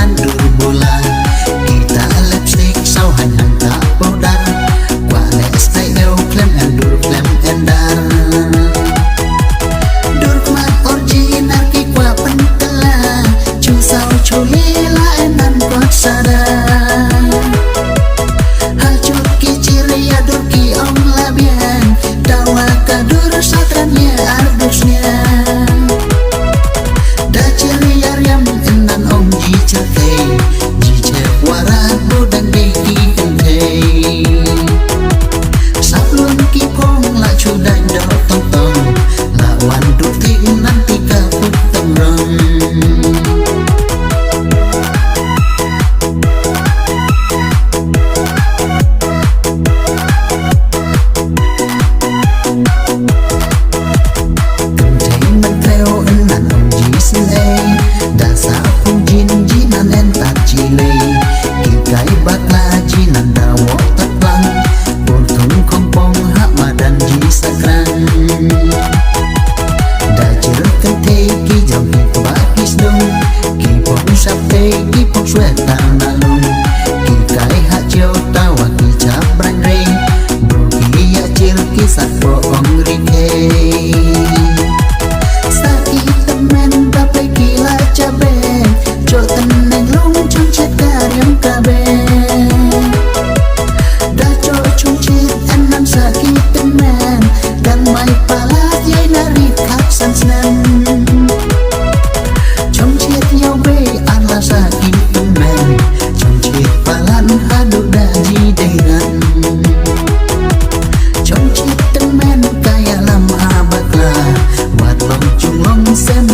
nan dur bola kita lipstick sau hành hành ta powder qua le style klem and dar dur mat original ki qua pentela chu sao chu lila nan kuat sada hal chu ki ciria dur ki om labian dawa ka dur satrannya ardusnya da ciria riam enan om ji chate ji che waran budang de ki kente sablon ki pong la chu dan do tong tong lawan dur ti nanti ka putang ram xem